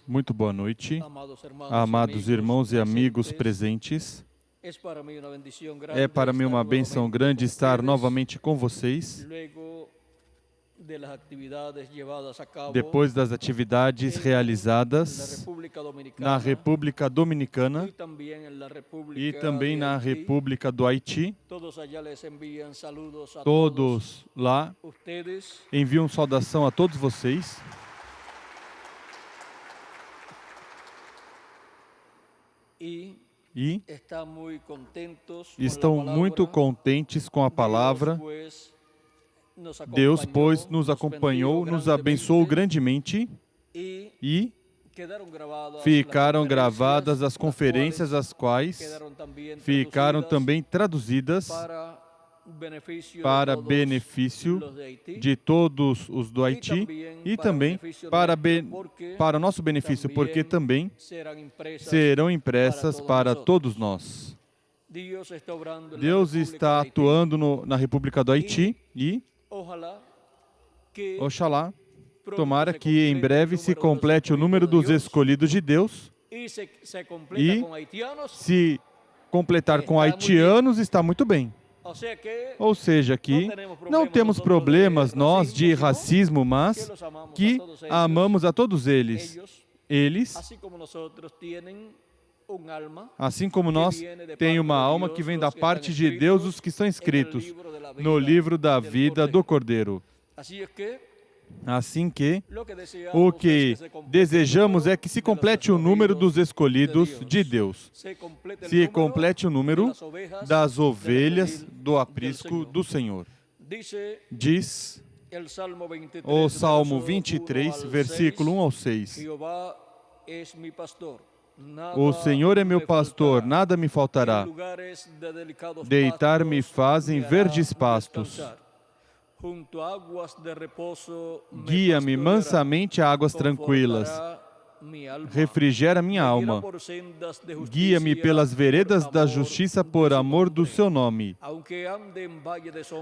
Muito boa noite, amados irmãos e amigos presentes. É para mim uma bênção grande estar novamente com vocês, depois das atividades realizadas na República Dominicana e também na República do Haiti. Todos lá enviam saudação a todos vocês. E estão muito contentes com a palavra. Deus, pois, nos acompanhou, nos abençoou grandemente e ficaram gravadas as conferências, as quais ficaram também traduzidas para benefício de todos os do Haiti e também para nosso benefício, porque também serão impressas para todos nós. Deus está atuando na República do Haiti e, oxalá, tomara que em breve se complete o número dos escolhidos de Deus e se completar com haitianos está muito bem. Ou seja, que não temos problemas nós de racismo, mas que amamos a todos eles. Eles, assim como nós, têm uma alma que vem da parte de Deus, os que estão inscritos no livro da vida do Cordeiro. Assim que o que desejamos é que se complete o número dos escolhidos de Deus, se complete o número das ovelhas do aprisco do Senhor. Diz o Salmo 23, versículo 1 ao 6. O Senhor é meu pastor, nada me faltará. Deitar-me faz em verdes pastos. Guia-me mansamente a águas tranquilas. Refrigera minha alma. Guia-me pelas veredas da justiça por amor do seu nome.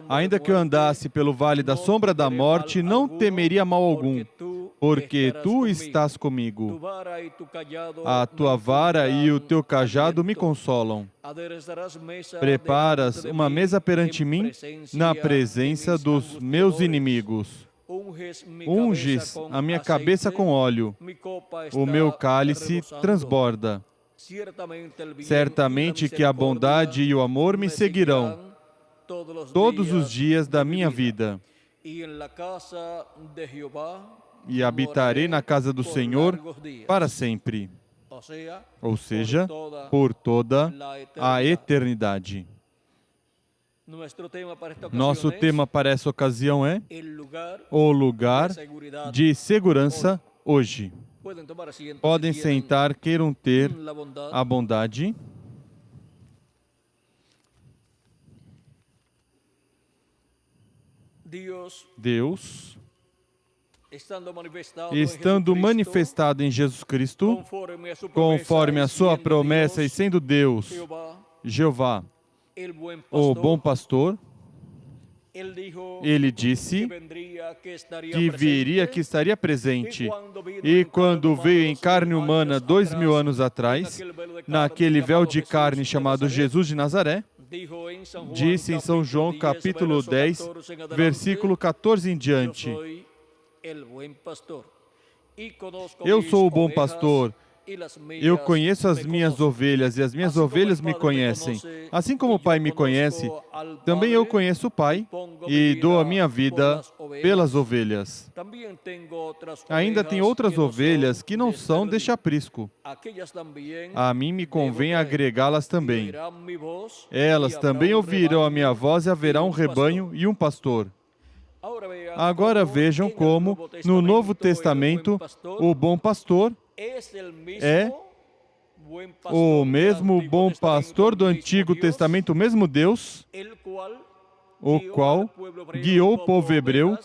Ainda que eu andasse pelo vale da sombra da morte, não temeria mal algum, porque tu estás comigo. A tua vara e o teu cajado me consolam. Preparas uma mesa perante mim na presença dos meus inimigos. Unges a minha cabeça com óleo, o meu cálice transborda. Certamente que a bondade e o amor me seguirão todos os dias da minha vida. E habitarei na casa do Senhor para sempre. Ou seja, por toda a eternidade. Nosso tema para essa ocasião é o lugar de segurança hoje. Podem sentar, queiram ter a bondade. Deus, estando manifestado em Jesus Cristo, conforme a sua promessa e sendo Deus, Jeová, o bom pastor, ele disse que viria, que estaria presente. E quando veio em carne humana 2000 anos atrás, naquele véu de carne chamado Jesus de Nazaré, disse em São João capítulo 10, versículo 14 em diante: Eu sou o bom pastor. Eu conheço as minhas ovelhas e as minhas ovelhas me conhecem. Assim como o Pai me conhece, também eu conheço o Pai e dou a minha vida pelas ovelhas. Ainda tem outras ovelhas que não são deste aprisco. A mim me convém agregá-las também. Elas também ouvirão a minha voz e haverá um rebanho e um pastor. Agora vejam como, no Novo Testamento, o bom pastor é o mesmo bom pastor do Antigo Testamento, o mesmo Deus, o qual guiou o povo hebreu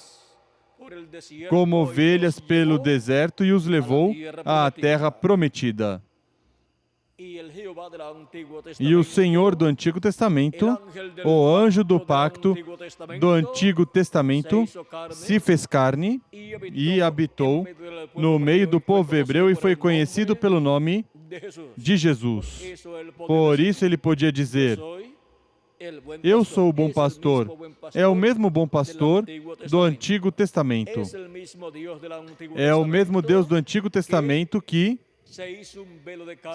como ovelhas pelo deserto e os levou à terra prometida. E o Senhor do Antigo Testamento, o anjo do pacto do Antigo Testamento, se fez carne e habitou no meio do povo hebreu e foi conhecido pelo nome de Jesus. Por isso ele podia dizer: eu sou o bom pastor. É o mesmo bom pastor do Antigo Testamento. É o mesmo Deus do Antigo Testamento que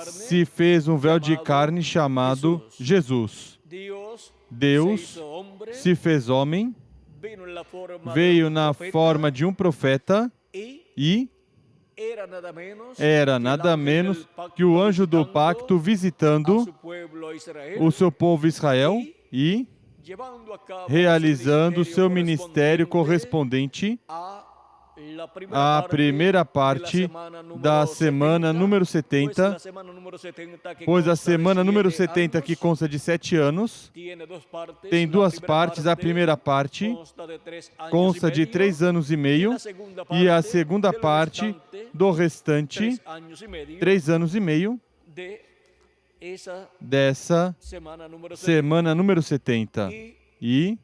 se fez um véu de carne chamado Jesus. Deus se fez homem, veio na forma de um profeta e era nada menos que o anjo do pacto visitando o seu povo Israel e realizando o seu ministério correspondente à primeira parte da semana número 70, pois a semana número 70, que consta de 7 anos, tem duas partes. A primeira parte consta de 3 anos e meio e a segunda parte do restante 3 anos e meio dessa semana número 70. E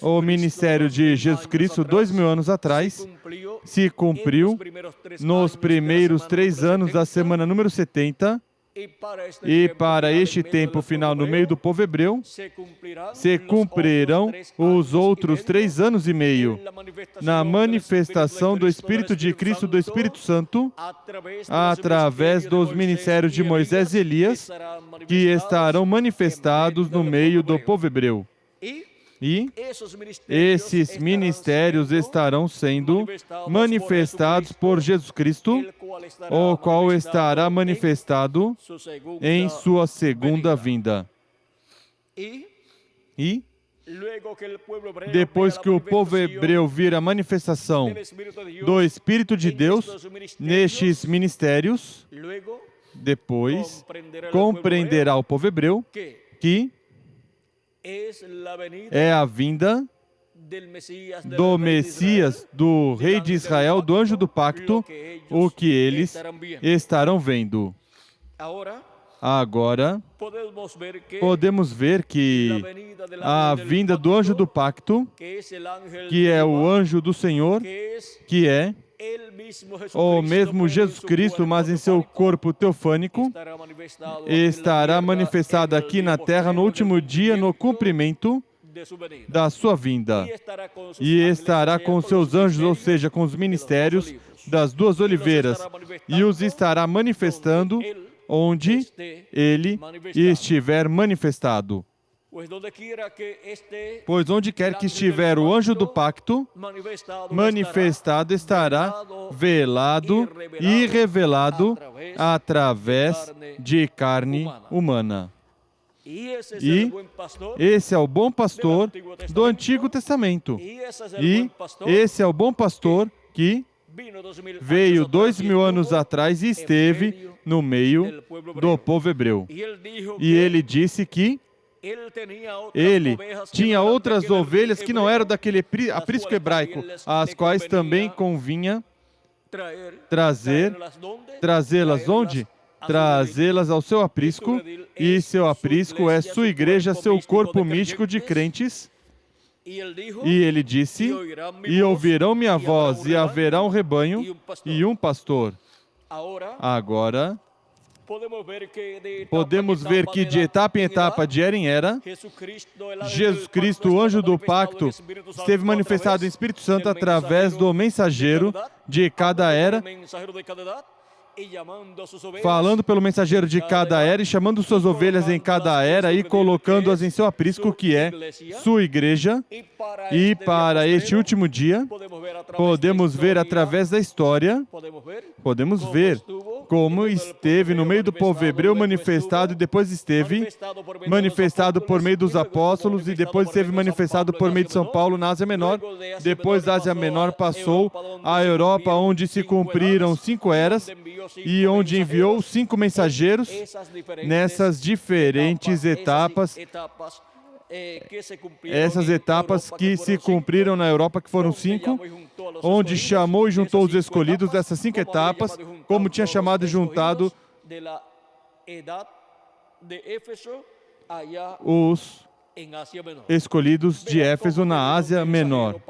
o ministério de Jesus Cristo, 2000 anos atrás, se cumpriu nos primeiros 3 anos da semana número 70, e para este tempo final no meio do povo hebreu, se cumprirão os outros 3 anos e meio na manifestação do Espírito de Cristo, do Espírito Santo, através dos ministérios de Moisés e Elias, que estarão manifestados no meio do povo hebreu. E esses ministérios estarão sendo manifestados por Jesus Cristo, o qual estará manifestado em sua segunda vinda. E depois que o povo hebreu vir a manifestação do Espírito de Deus nestes ministérios, depois compreenderá o povo hebreu que é a vinda do Messias, do Rei de Israel, do anjo do pacto, o que eles estarão vendo. Agora, podemos ver que a vinda do anjo do pacto, que é o anjo do Senhor, que é o mesmo Jesus Cristo, mas em seu corpo teofânico, estará manifestado aqui na terra no último dia, no cumprimento da sua vinda. E estará com seus anjos, ou seja, com os ministérios das duas oliveiras, e os estará manifestando onde ele estiver manifestado. Pois onde quer que estiver o anjo do pacto, manifestado estará, velado e revelado através de carne humana. E esse é o bom pastor do Antigo Testamento. E esse é o bom pastor que veio 2000 anos atrás e esteve no meio do povo hebreu. E ele disse que ele tinha outras ovelhas que não eram daquele aprisco hebraico, as quais também convinha trazê-las onde? Trazê-las ao seu aprisco, e seu aprisco é sua igreja, seu corpo místico de crentes. E ele disse: e ouvirão minha voz, e haverá um rebanho e um pastor. Agora, podemos ver que de etapa em etapa, de era em era, Jesus Cristo, o anjo do pacto, esteve manifestado em Espírito Santo através do mensageiro de cada era, falando pelo mensageiro de cada era e chamando suas ovelhas em cada era e colocando-as em seu aprisco, que é sua igreja. E para este último dia, podemos ver através da história, podemos ver como esteve no meio do povo hebreu manifestado, e depois esteve manifestado por meio dos apóstolos, e depois esteve manifestado por meio de São Paulo na Ásia Menor. Depois da Ásia Menor passou à Europa, onde se cumpriram 5 eras, e onde enviou 5 mensageiros nessas diferentes etapas. Essas etapas que se cumpriram na Europa, que foram 5, onde chamou e juntou os escolhidos dessas 5 etapas, como tinha chamado e juntado os escolhidos de Éfeso na Ásia Menor.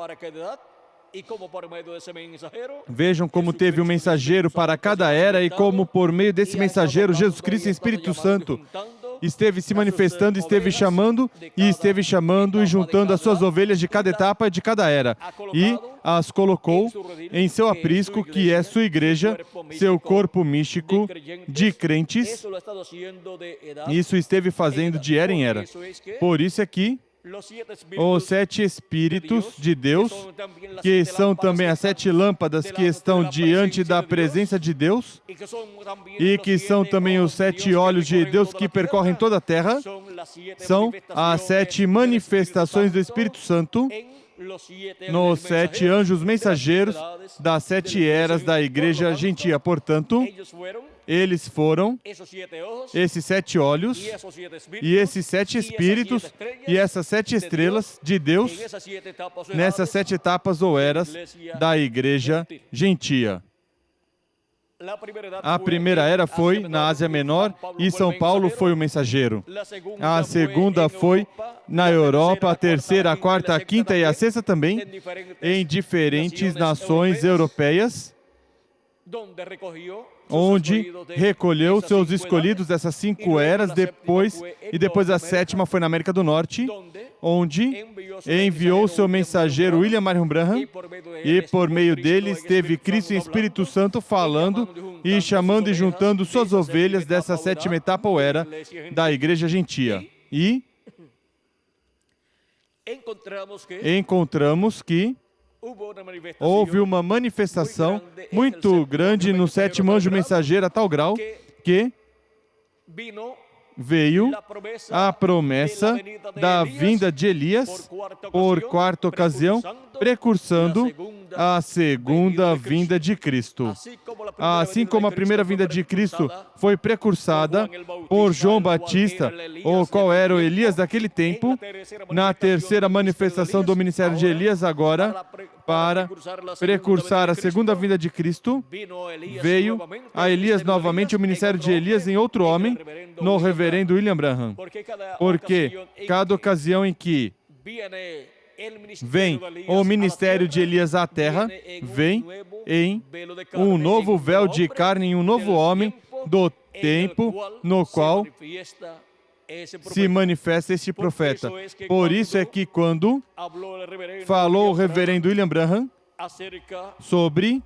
Vejam como teve um mensageiro para cada era e como por meio desse mensageiro Jesus Cristo e Espírito Santo esteve se manifestando, esteve chamando e juntando as suas ovelhas de cada etapa e de cada era e as colocou em seu aprisco, que é sua igreja, seu corpo místico de crentes. Isso esteve fazendo de era em era. Por isso é que os 7 Espíritos de Deus, que são também as 7 lâmpadas que estão diante da presença de Deus, e que são também os 7 olhos de Deus que percorrem toda a terra, são as 7 manifestações do Espírito Santo nos 7 anjos mensageiros das 7 eras da igreja gentia. Portanto, eles foram esses 7 olhos e esses 7 espíritos e essas 7 estrelas de Deus nessas 7 etapas ou eras da igreja gentia. A primeira era foi na Ásia Menor e São Paulo foi o mensageiro. A segunda foi na Europa, a terceira, a quarta, a quinta e a sexta também, em diferentes nações europeias, onde recolheu seus escolhidos dessas 5 eras, depois a sétima foi na América do Norte, onde enviou seu mensageiro William Marion Branham, e por meio dele esteve Cristo e Espírito Santo falando e chamando e juntando suas ovelhas dessa 7ª etapa ou era da igreja gentia. E encontramos que houve uma manifestação muito grande no 7º anjo mensageiro a tal grau que veio a promessa da vinda de Elias por 4ª ocasião, precursando a segunda vinda de Cristo. Assim como a primeira vinda de Cristo foi precursada por João Batista, ou qual era o Elias daquele tempo, na terceira manifestação do ministério de Elias agora, para precursar a segunda vinda de Cristo, veio a Elias novamente o ministério de Elias em outro homem, no reverendo William Branham. Porque cada ocasião em que vem o ministério de Elias à terra, vem em um novo véu de carne, em um novo homem do tempo no qual se manifesta este profeta. Por isso é que quando falou o reverendo William Branham sobre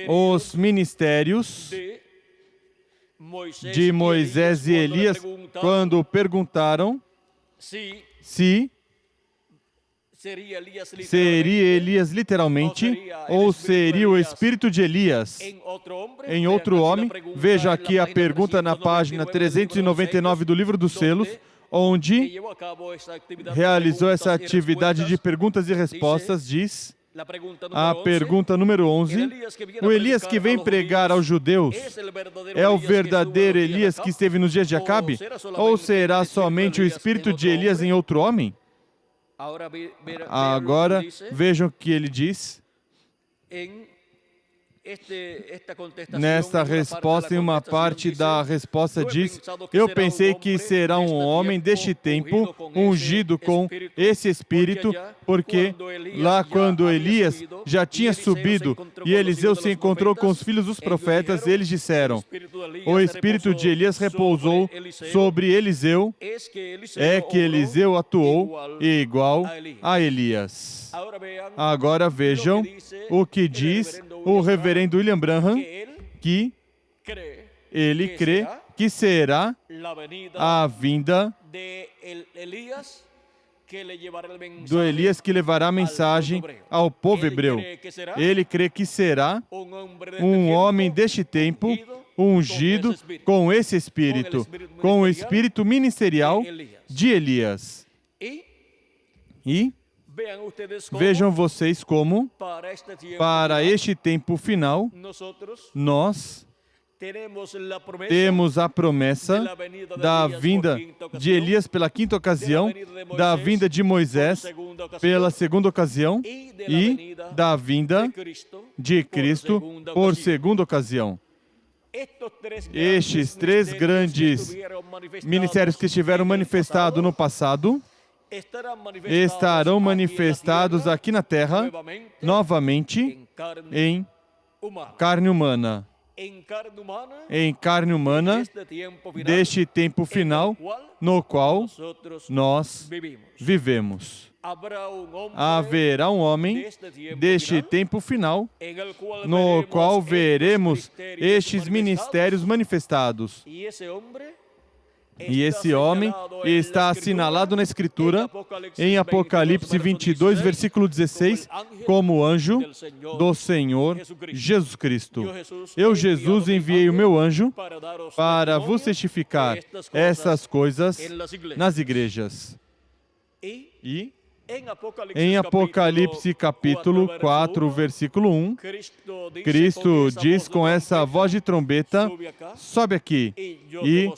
os ministérios de Moisés e Elias, quando perguntaram se seria Elias literalmente ou seria o espírito de Elias em outro homem. Veja aqui a pergunta na página 399 do Livro dos Selos, onde realizou essa atividade de perguntas e respostas. Diz a pergunta número 11: o Elias que vem pregar aos judeus é o verdadeiro Elias que esteve nos dias de Acabe? Ou será somente o espírito de Elias em outro homem? Agora, vejam o que ele diz. Nesta resposta, em uma parte da resposta diz: eu pensei que será um homem deste tempo, ungido com esse Espírito, porque lá quando Elias já tinha subido e Eliseu se encontrou com os filhos dos profetas, eles disseram: o Espírito de Elias repousou sobre Eliseu, é que Eliseu atuou igual a Elias. Agora vejam o que diz o reverendo William Branham, que ele crê que será a vinda do Elias que levará a mensagem ao povo hebreu. Ele crê que será um homem deste tempo, ungido com esse Espírito, com o Espírito ministerial de Elias. E vejam vocês como, para este tempo final, nós temos a promessa da vinda de Elias pela 5ª ocasião, da vinda de Moisés pela 2ª ocasião e da vinda de Cristo por 2ª ocasião. Estes três grandes ministérios que estiveram manifestados no passado estarão manifestados aqui na Terra novamente em carne humana. Em carne humana deste tempo final no qual nós vivemos. Haverá um homem deste tempo final no qual veremos estes ministérios manifestados. E esse homem está assinalado na Escritura, em Apocalipse 22, versículo 16, como anjo do Senhor Jesus Cristo. Eu, Jesus, enviei o meu anjo para vos testificar essas coisas nas igrejas. E em Apocalipse capítulo 4, versículo 1, Cristo diz com essa voz de trombeta: sobe aqui e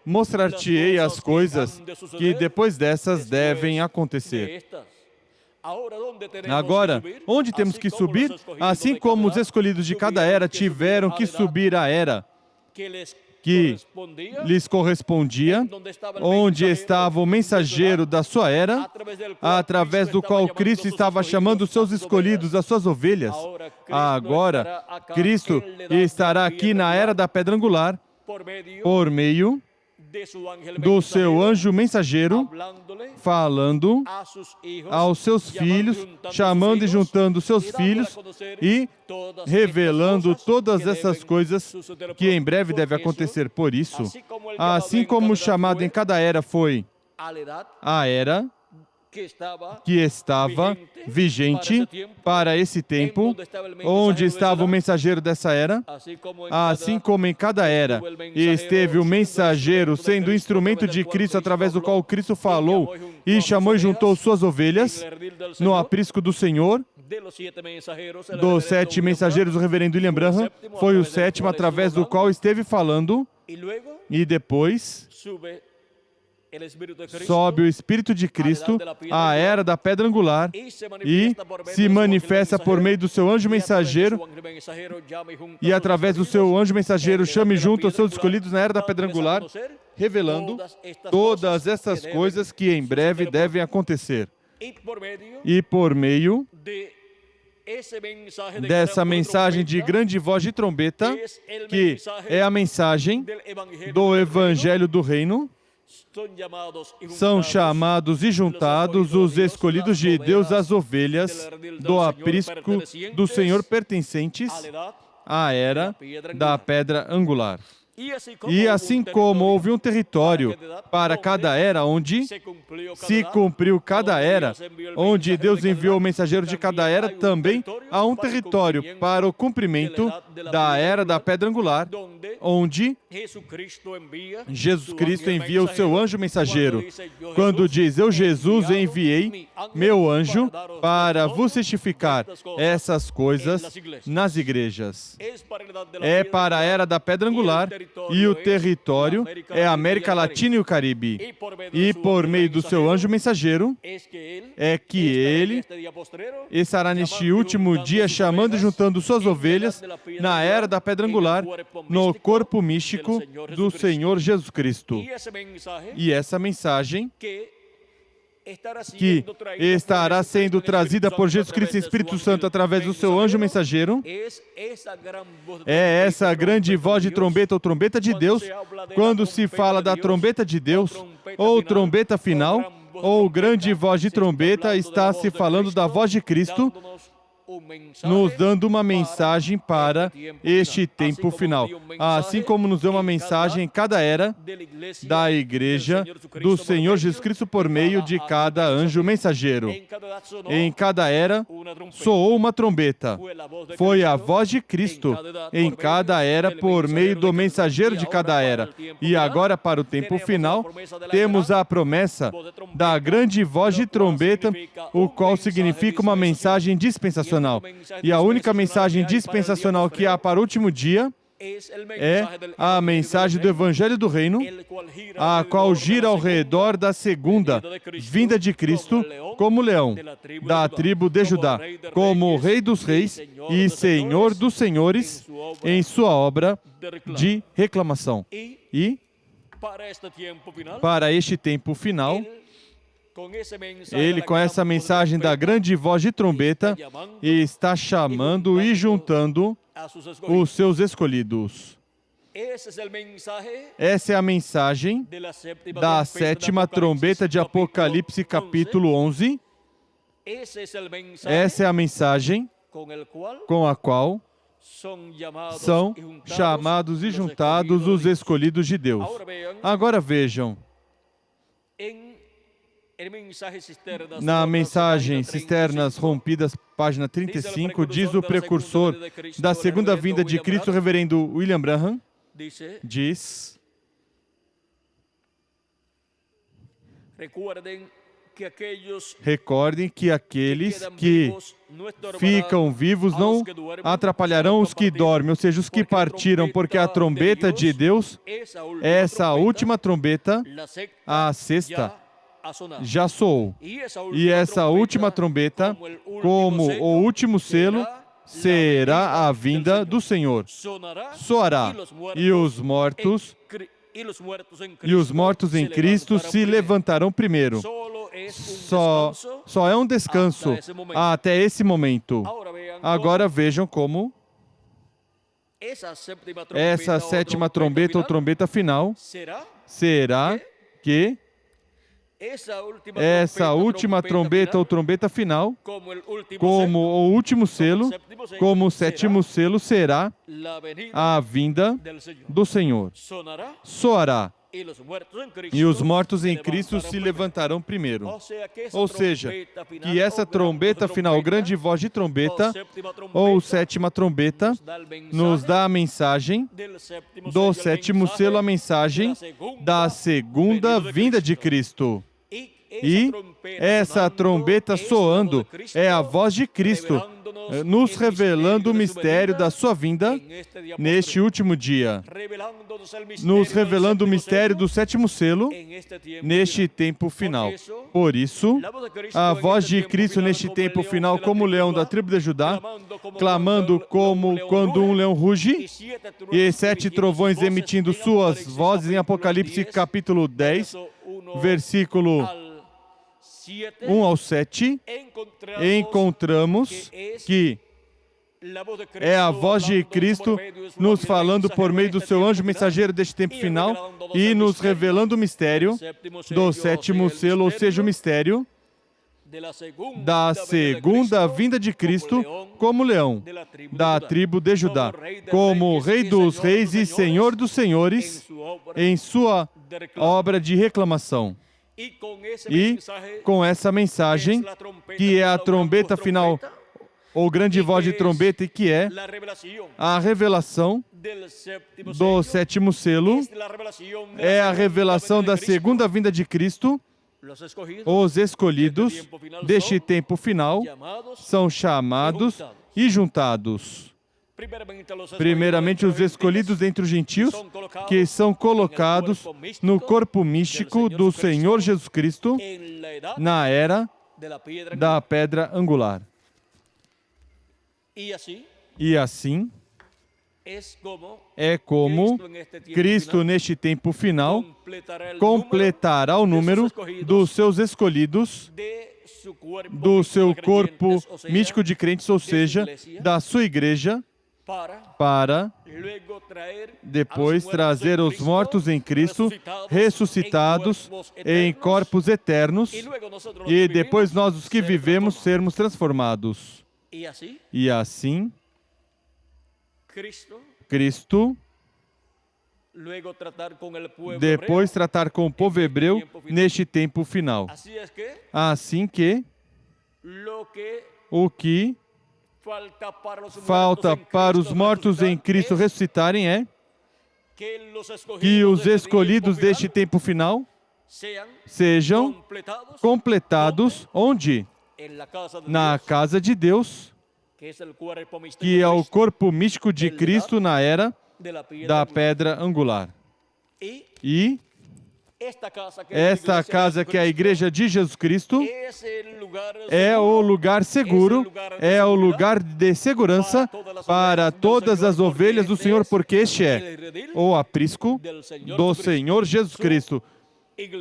mostrar-te-ei as coisas que depois dessas devem acontecer. Agora, onde temos que subir? Assim como os escolhidos de cada era tiveram que subir à era que lhes correspondia, onde estava o mensageiro da sua era, através do qual Cristo estava chamando os seus escolhidos, as suas ovelhas. Agora, Cristo estará aqui na era da pedra angular, por meio do seu anjo mensageiro, falando aos seus filhos, chamando e juntando seus filhos e revelando todas essas coisas que em breve devem acontecer. Por isso, assim como o chamado em cada era foi a era que estava vigente para esse tempo, onde estava o mensageiro dessa era, assim como em cada era esteve o mensageiro sendo o instrumento de Cristo através do qual Cristo falou e chamou e juntou suas ovelhas no aprisco do Senhor. Dos 7 mensageiros, o reverendo William Branham foi o 7º através do qual esteve falando, e depois sobe o Espírito de Cristo, a era da pedra angular, e se manifesta por meio do seu anjo mensageiro, e através do seu anjo mensageiro chame junto aos seus escolhidos na era da pedra angular, revelando todas essas coisas que em breve devem acontecer. E por meio dessa mensagem de grande voz de trombeta, que é a mensagem do Evangelho do Reino, são chamados e juntados os escolhidos de Deus, as ovelhas do aprisco do Senhor pertencentes à era da pedra angular. E assim como houve um território para cada era, onde se cumpriu cada era, onde Deus enviou o mensageiro de cada era, também há um território para o cumprimento da era da pedra angular, onde Jesus Cristo envia o seu anjo mensageiro. Quando diz, eu, Jesus, enviei meu anjo para vos testificar essas coisas nas igrejas. É para a era da pedra angular, e o território é a América Latina e o Caribe. E por meio do seu anjo mensageiro, é que ele estará neste último dia chamando e juntando suas ovelhas na era da pedra angular, no corpo místico do Senhor Jesus Cristo. E essa mensagem que estará sendo trazida por Jesus Cristo e Espírito Santo através do seu anjo mensageiro, é essa grande voz de trombeta ou trombeta de Deus. Quando se fala da trombeta de Deus, ou trombeta final, ou grande voz de trombeta, está se falando da voz de Cristo, nos dando uma mensagem para este tempo final. Assim como nos deu uma mensagem em cada era da Igreja do Senhor Jesus Cristo por meio de cada anjo mensageiro. Em cada era soou uma trombeta. Foi a voz de Cristo em cada era por meio do mensageiro de cada era. E agora, para o tempo final, temos a promessa da grande voz de trombeta, o qual significa uma mensagem dispensacional. E a única mensagem dispensacional que há para o último dia é a mensagem do Evangelho do Reino, a qual gira ao redor da segunda vinda de Cristo como leão da tribo de Judá, como Rei dos Reis e Senhor dos Senhores em sua obra de reclamação. E, para este tempo final, ele, com essa mensagem da grande voz de trombeta, está chamando e juntando os seus escolhidos. Essa é a mensagem da sétima trombeta de Apocalipse, capítulo 11. Essa é a mensagem com a qual são chamados e juntados os escolhidos de Deus. Agora vejam, na mensagem Cisternas Rompidas, página 35, diz o precursor da segunda vinda de Cristo, o reverendo William Branham, diz: recordem que aqueles que ficam vivos não atrapalharão os que dormem, ou seja, os que partiram, porque a trombeta de Deus, essa última trombeta, a sexta, já soou. E essa última trombeta, como o último selo, será a vinda do Senhor. Soará, e os mortos em Cristo se levantarão primeiro. Só é um descanso até esse momento. Agora vejam como essa sétima trombeta ou trombeta final será que essa última trombeta ou trombeta final, como o último selo, como o sétimo selo, será a vinda do Senhor. Soará, e os mortos em Cristo se levantarão primeiro. Ou seja, que essa trombeta final, grande voz de trombeta, ou sétima trombeta, nos dá a mensagem do sétimo selo, a mensagem da segunda vinda de Cristo. E essa trombeta soando é a voz de Cristo, nos revelando o mistério da sua vinda neste último dia, nos revelando o mistério do sétimo selo neste tempo final. Por isso, a voz de Cristo neste tempo final, como o leão da tribo de Judá, clamando como quando um leão ruge, e 7 trovões emitindo suas vozes, em Apocalipse capítulo 10, versículo 1 ao 7, encontramos que é a voz de Cristo nos falando por meio do seu anjo mensageiro deste tempo final e nos revelando o mistério do sétimo selo, ou seja, o mistério da segunda vinda de Cristo como leão da tribo de Judá, como Rei dos Reis e Senhor dos Senhores em sua obra de reclamação. E com essa mensagem, que é a trombeta final, ou grande voz de trombeta, e que é a revelação do sétimo selo, é a revelação da segunda vinda de Cristo. Os escolhidos deste tempo final são chamados e juntados. Primeiramente, os escolhidos dentre os gentios, que são colocados no corpo místico do Senhor Jesus Cristo, na era da pedra angular. E assim, é como Cristo, neste tempo final, completará o número dos seus escolhidos, do seu corpo místico de crentes, ou seja, da sua igreja, para depois trazer os mortos em Cristo, ressuscitados em corpos eternos, e depois nós, os que vivemos, sermos transformados. E assim, Cristo, depois tratar com o povo hebreu neste tempo final. Assim que o que falta para os mortos em Cristo ressuscitarem é que os escolhidos deste tempo final sejam completados onde? Na casa de Deus, que é o corpo místico de Cristo na era da pedra angular. E esta casa, que é a Igreja de Jesus Cristo, é o lugar seguro, é o lugar de segurança para todas as ovelhas do Senhor, porque este é o aprisco do Senhor Jesus Cristo,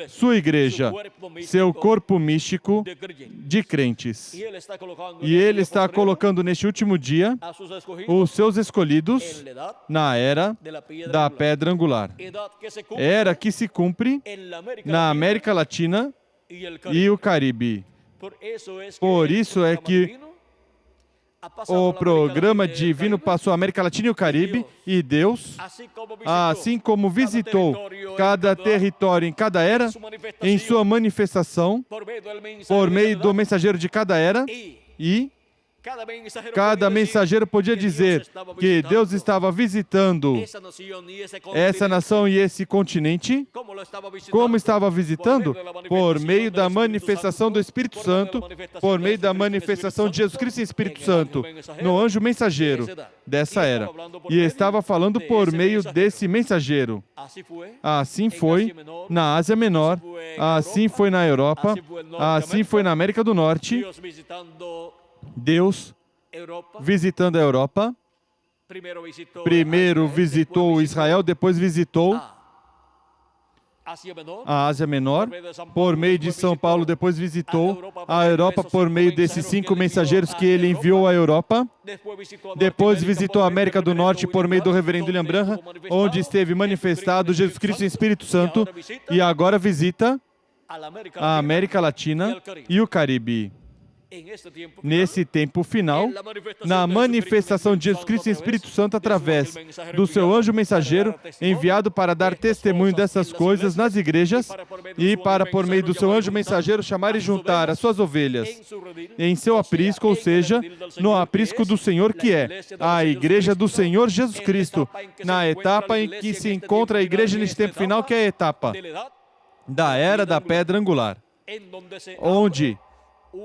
sua igreja, seu corpo místico de crentes. E Ele está colocando neste último dia os seus escolhidos na era da pedra angular. Era que se cumpre na América Latina e o Caribe. Por isso é que o programa divino passou a América Latina e o Caribe, e Deus, assim como visitou cada território em cada era, em sua manifestação, por meio do mensageiro de cada era, e cada mensageiro podia dizer que Deus estava visitando essa nação e esse continente. Como estava visitando? Por meio da manifestação do Espírito Santo, por meio da manifestação de Jesus Cristo e Espírito Santo, no anjo mensageiro dessa era. E estava falando por meio desse mensageiro. Assim foi na Ásia Menor, assim foi na Europa, assim foi na América do Norte. Deus visitando a Europa, primeiro visitou Israel, depois visitou a Ásia Menor, por meio de São Paulo, depois visitou a Europa por meio desses 5 mensageiros que ele enviou à Europa, depois visitou a América do Norte por meio do reverendo William Branham, onde esteve manifestado Jesus Cristo e Espírito Santo, e agora visita a América Latina e o Caribe. Nesse tempo final, na manifestação de Jesus Cristo e Espírito Santo através do seu anjo mensageiro, enviado para dar testemunho dessas coisas nas igrejas e para, por meio do seu anjo mensageiro, chamar e juntar as suas ovelhas em seu aprisco, ou seja, no aprisco do Senhor, que é a Igreja do Senhor Jesus Cristo, na etapa em que se encontra a igreja neste tempo final, que é a etapa da era da pedra angular, onde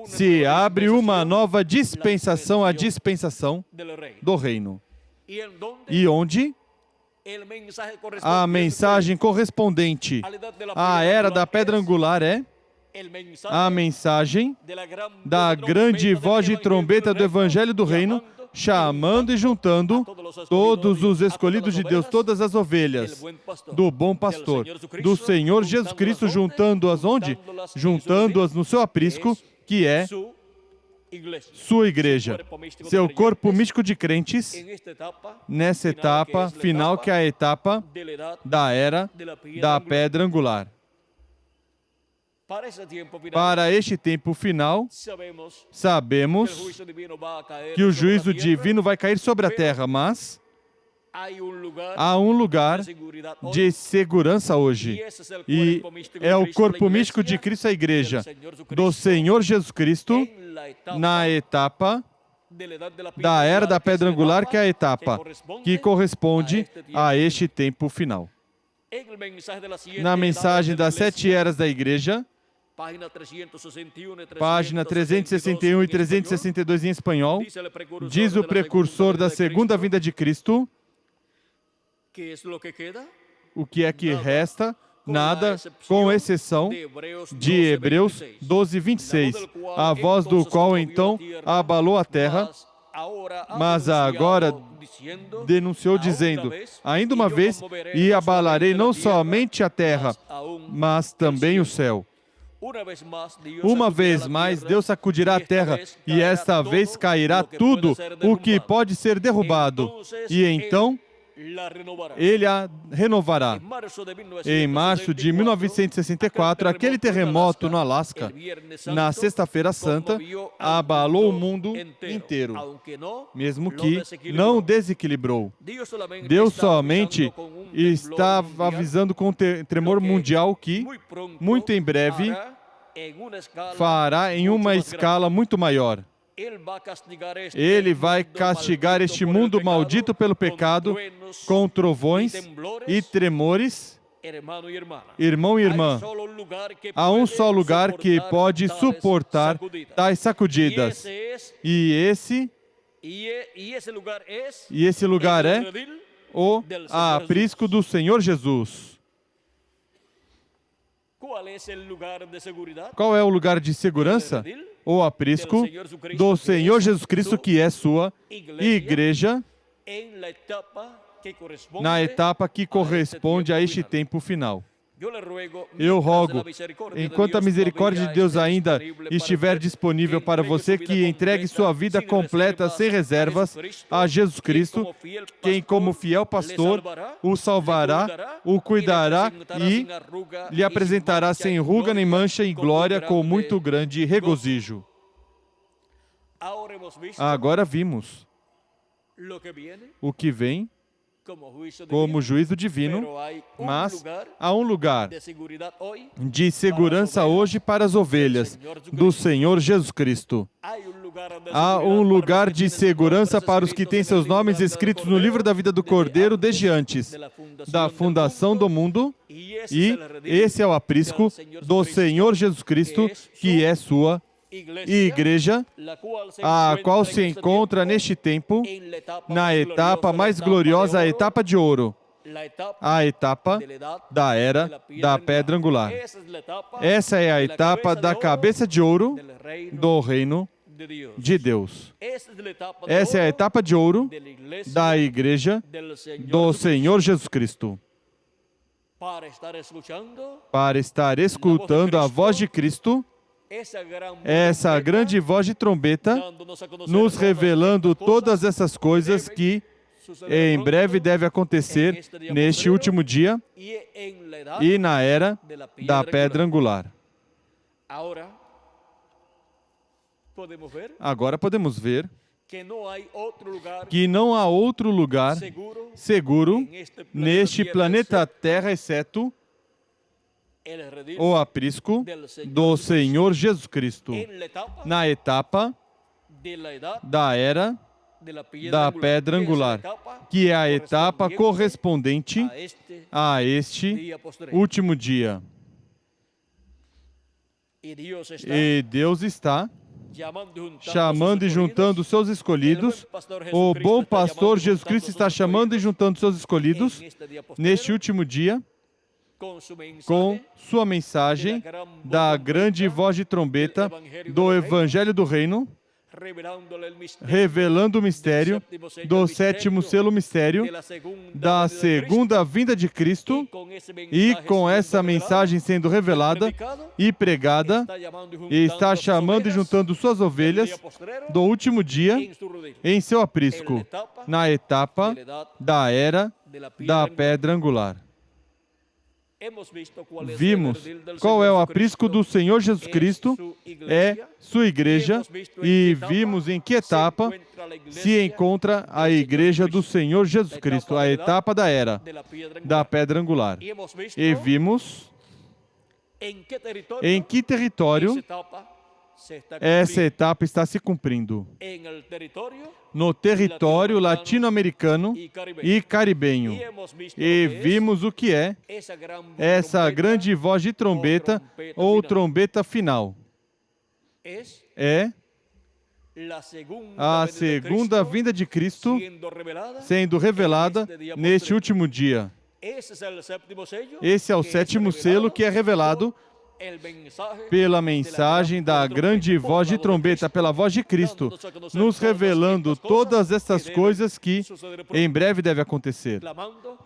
se abre uma nova dispensação, a dispensação do reino. E onde a mensagem correspondente à era da pedra angular é a mensagem da grande voz de trombeta do Evangelho do Reino, chamando e juntando todos os escolhidos de Deus, todas as ovelhas do bom pastor, do Senhor Jesus Cristo, juntando-as onde? Juntando-as no seu aprisco, que é sua igreja, seu corpo místico de crentes, nessa etapa final, que é a etapa da era da pedra angular. Para este tempo final, sabemos que o juízo divino vai cair sobre a terra, mas há um lugar de segurança hoje, e é o corpo místico de Cristo, a igreja do Senhor Jesus Cristo, na etapa da era da pedra angular, que é a etapa que corresponde a este tempo final. Na mensagem das 7 eras da igreja, página 361 e 362 em espanhol, diz o precursor da segunda vinda de Cristo: o que é que resta? Nada, com exceção de Hebreus 12, 26, a voz do qual então abalou a terra, mas agora denunciou dizendo: ainda uma vez, e abalarei não somente a terra, mas também o céu. Uma vez mais, Deus sacudirá a terra, e esta vez cairá tudo o que pode ser derrubado, e então Ele a renovará. Em março de 1964, aquele terremoto no Alasca, na Sexta-feira Santa, abalou o mundo inteiro, mesmo que não desequilibrou. Deus somente estava avisando com tremor mundial que, muito em breve, fará em uma escala muito maior. Ele vai castigar este mundo maldito pelo pecado com trovões e tremores. Irmão e irmã, há um só lugar que pode suportar tais sacudidas. E esse lugar é o aprisco do Senhor Jesus. Qual é o lugar de segurança? O aprisco do Senhor Jesus Cristo, que é sua igreja, na etapa que corresponde a este tempo final. Eu rogo, enquanto a misericórdia de Deus ainda estiver disponível para você, que entregue sua vida completa, sem reservas, a Jesus Cristo, quem, como fiel pastor, o salvará, o cuidará e lhe apresentará sem ruga nem mancha em glória, com muito grande regozijo. Agora vimos o que vem como juízo divino, mas há um lugar de segurança hoje para as ovelhas do Senhor Jesus Cristo. Há um lugar de segurança para os que têm seus nomes escritos no livro da vida do Cordeiro desde antes da fundação do mundo, e esse é o aprisco do Senhor Jesus Cristo, que é sua igreja, a qual se encontra neste tempo na etapa mais gloriosa, a etapa de ouro, a etapa da era da pedra angular. Essa é a etapa da cabeça de ouro do reino de Deus. Essa é a etapa de ouro da igreja do Senhor Jesus Cristo. Para estar escutando a voz de Cristo, essa grande voz de trombeta, nos revelando todas essas coisas que em breve devem acontecer neste último dia e na era da pedra angular. Agora podemos ver que não há outro lugar seguro neste planeta Terra, exceto o aprisco do Senhor Jesus Cristo, na etapa da era da pedra angular, que é a etapa correspondente a este último dia. E Deus está chamando e juntando seus escolhidos. O bom pastor Jesus Cristo está chamando e juntando seus escolhidos neste último dia, com sua mensagem da grande voz de trombeta do Evangelho do Reino, revelando o mistério do sétimo selo mistério da segunda vinda de Cristo, e com essa mensagem sendo revelada e pregada, está chamando e juntando suas ovelhas do último dia em seu aprisco, na etapa da era da pedra angular. Vimos qual é o aprisco do Senhor Jesus Cristo, é sua igreja, e vimos em que etapa se encontra a igreja do Senhor Jesus Cristo, a etapa da era da pedra angular. E vimos em que território essa etapa está se cumprindo. No território latino-americano e caribenho. E vimos o que é essa grande voz de trombeta ou trombeta final. É a segunda vinda de Cristo sendo revelada neste último dia. Esse é o sétimo selo que é revelado pela mensagem da grande voz de trombeta, pela voz de Cristo, nos revelando todas essas coisas que em breve devem acontecer,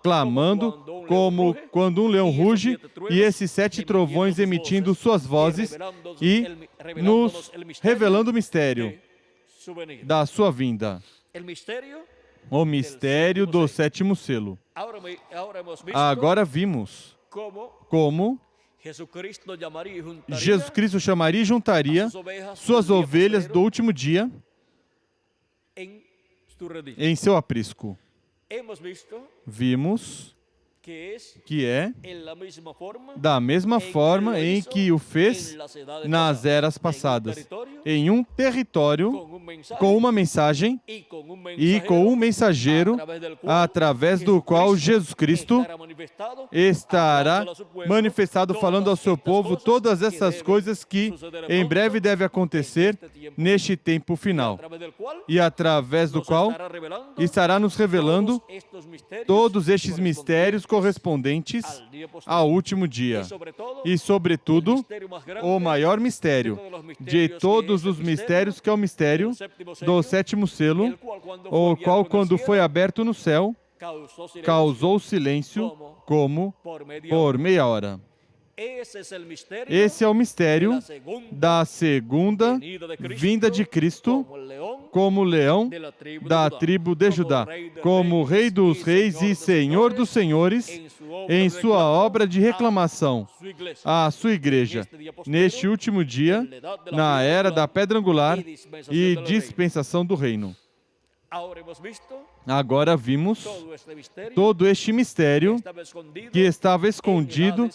clamando como quando um leão ruge, e esses 7 trovões emitindo suas vozes e nos revelando o mistério da sua vinda, o mistério do sétimo selo. Agora vimos como Jesus Cristo chamaria e juntaria suas ovelhas do último dia em seu aprisco. Vimos que é da mesma forma em que o fez nas eras passadas, em um território com uma mensagem e com um mensageiro através do qual Jesus Cristo estará manifestado falando ao seu povo todas essas coisas que em breve devem acontecer neste tempo final, e através do qual estará nos revelando todos estes mistérios correspondentes ao último dia. E, sobretudo, o maior mistério de todos os mistérios, que é o mistério do sétimo selo, o qual, quando foi aberto no céu, causou silêncio como por meia hora. Esse é o mistério da segunda vinda de Cristo como leão da tribo de Judá, como Rei dos reis e Senhor dos senhores, em sua obra de reclamação à sua igreja, neste último dia, na era da pedra angular e dispensação do reino. Agora vimos todo este mistério que estava escondido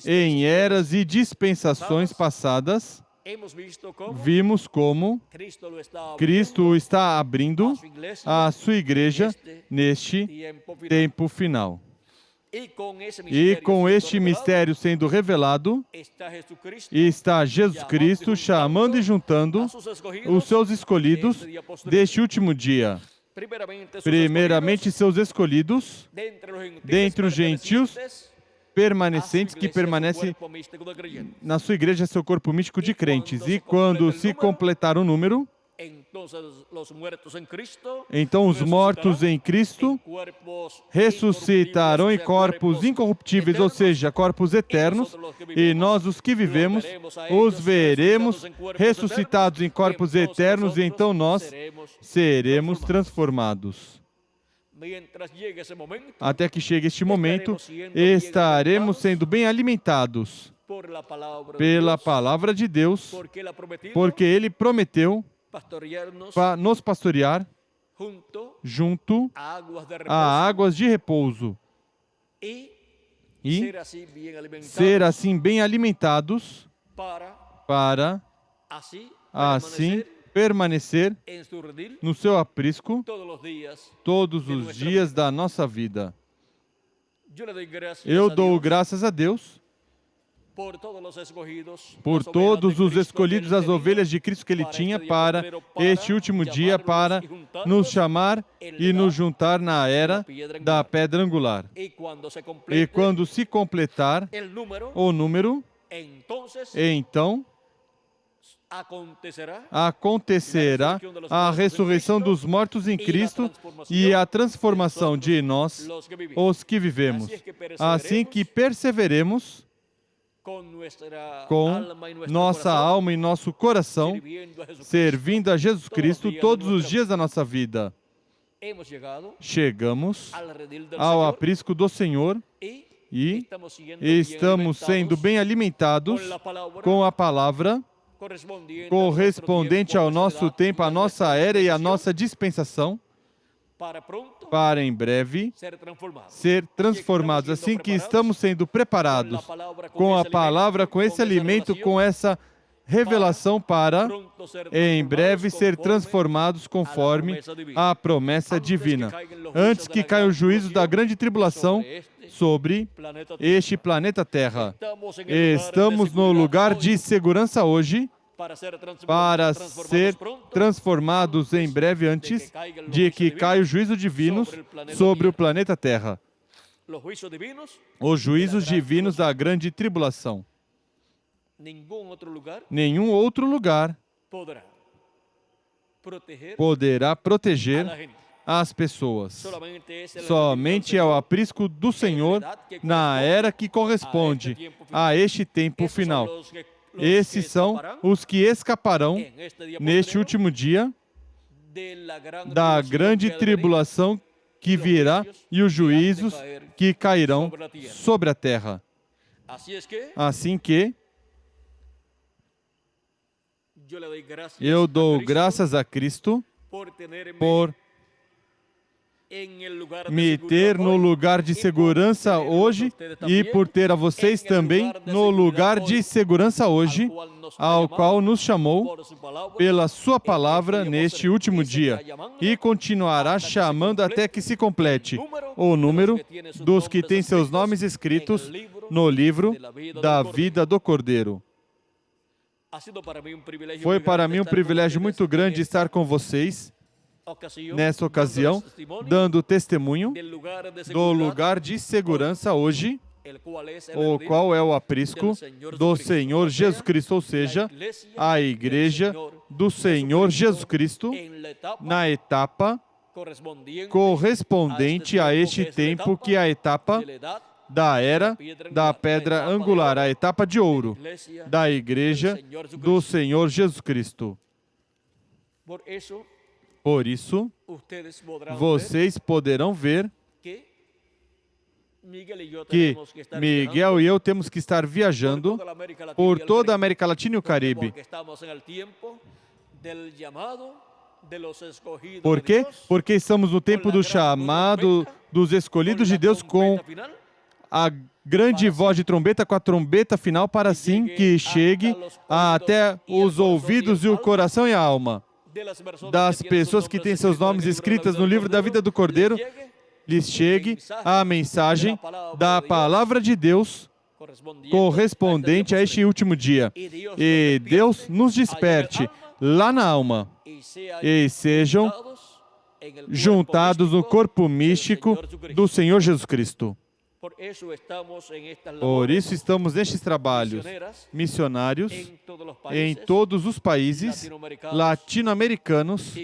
em eras e dispensações passadas. Vimos como Cristo está abrindo a sua igreja neste tempo final. E com este mistério sendo revelado, está Jesus Cristo chamando e juntando os seus escolhidos deste último dia. Primeiramente, seus escolhidos dentre os gentios permanecentes, que permanece na sua igreja, seu corpo místico de crentes. E quando se completar o número, então os mortos em Cristo ressuscitarão em corpos incorruptíveis, ou seja, corpos eternos, e nós, os que vivemos, os veremos ressuscitados em corpos eternos, e então nós seremos transformados. Até que chegue este momento, estaremos sendo bem alimentados pela palavra de Deus, porque Ele prometeu nos pastorear junto a águas de repouso e ser assim bem alimentados para assim permanecer no seu aprisco todos os dias da nossa vida. Eu dou graças a Deus por todos os escolhidos, as ovelhas de Cristo que Ele tinha para este último dia, para nos chamar e nos juntar na era da pedra angular. E quando se completar o número, então acontecerá a ressurreição dos mortos em Cristo e a transformação de nós, os que vivemos. Assim que perseveremos com nossa alma e nosso coração, servindo a Jesus Cristo todos os dias da nossa vida. Chegamos ao aprisco do Senhor e estamos sendo bem alimentados com a palavra correspondente ao nosso tempo, à nossa era e à nossa dispensação, para em breve ser transformados. Assim que estamos sendo preparados com a palavra, com esse alimento, com essa revelação, para em breve ser transformados conforme a promessa divina. Antes que caia o juízo da grande tribulação sobre este planeta Terra. Estamos no lugar de segurança hoje para ser transformados em breve antes de que caia o juízo divino sobre o planeta Terra. Os juízos divinos da grande tribulação. Nenhum outro lugar poderá proteger as pessoas. Somente é o aprisco do Senhor na era que corresponde a este tempo final. Esses são os que escaparão neste último dia da grande tribulação que virá e os juízos que cairão sobre a terra. Assim que eu dou graças a Cristo por me ter no lugar de segurança hoje e por ter a vocês também no lugar de segurança hoje, ao qual nos chamou pela sua palavra neste último dia e continuará chamando até que se complete o número dos que têm seus nomes escritos no livro da vida do Cordeiro. Foi para mim um privilégio muito grande estar com vocês nessa ocasião, dando testemunho do lugar de segurança hoje, o qual é o aprisco do Senhor Jesus Cristo, ou seja, a Igreja do Senhor Jesus Cristo, na etapa correspondente a este tempo, que é a etapa da era da pedra angular, a etapa de ouro da Igreja do Senhor Jesus Cristo. Por isso, vocês poderão ver que Miguel e eu temos que estar viajando por toda a América Latina e o Caribe. Por quê? Porque estamos no tempo do chamado dos escolhidos de Deus, com a grande voz de trombeta, com a trombeta final, para assim que chegue até os ouvidos e o coração e a alma das pessoas que têm seus nomes escritos no livro da vida do Cordeiro, lhes chegue a mensagem da palavra de Deus correspondente a este último dia. E Deus nos desperte lá na alma e sejam juntados no corpo místico do Senhor Jesus Cristo. Por isso estamos nestes trabalhos missionários em todos os países latino-americanos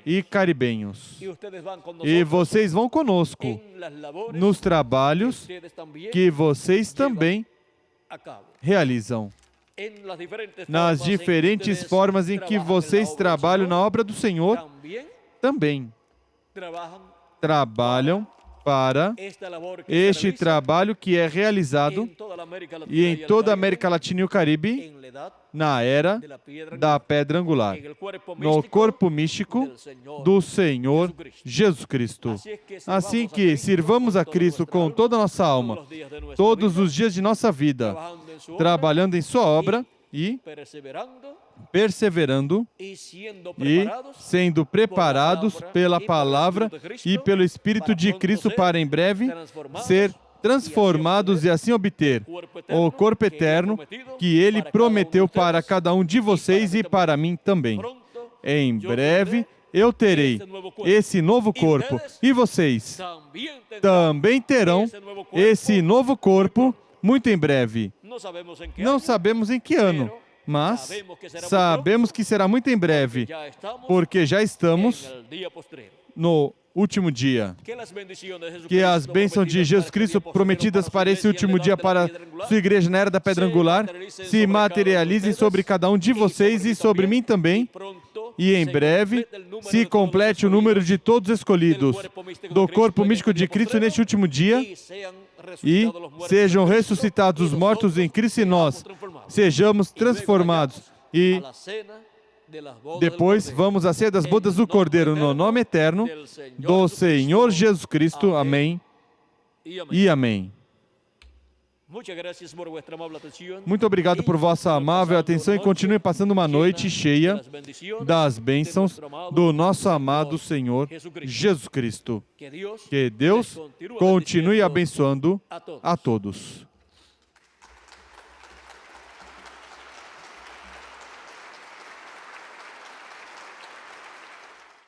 e caribenhos. E vocês vão conosco nos trabalhos que vocês também realizam, nas diferentes formas em que vocês trabalham na obra do Senhor, também trabalham para este trabalho que é realizado e em toda a América Latina e o Caribe, na era da pedra angular, no corpo místico do Senhor Jesus Cristo. Assim que sirvamos a Cristo com toda a nossa alma, todos os dias de nossa vida, trabalhando em sua obra e perseverando e sendo preparados pela palavra e pelo Espírito de Cristo para em breve ser transformados e assim obter o corpo eterno que Ele prometeu para cada um de vocês e para mim também. Em breve eu terei esse novo corpo e vocês também terão esse novo corpo muito em breve. Não sabemos em que ano, mas sabemos que será muito em breve, porque já estamos no último dia. Que as bênçãos de Jesus Cristo prometidas para esse último dia para sua igreja na era da pedra angular se materializem sobre cada um de vocês e sobre mim também, e em breve se complete o número de todos escolhidos do corpo místico de Cristo neste último dia, e sejam ressuscitados os mortos em Cristo e nós sejamos transformados. E depois vamos à ceia das bodas do Cordeiro no nome eterno do Senhor Jesus Cristo. Amém e amém. Muito obrigado por vossa amável atenção e continue passando uma noite cheia das bênçãos do nosso amado Senhor Jesus Cristo. Que Deus continue abençoando a todos.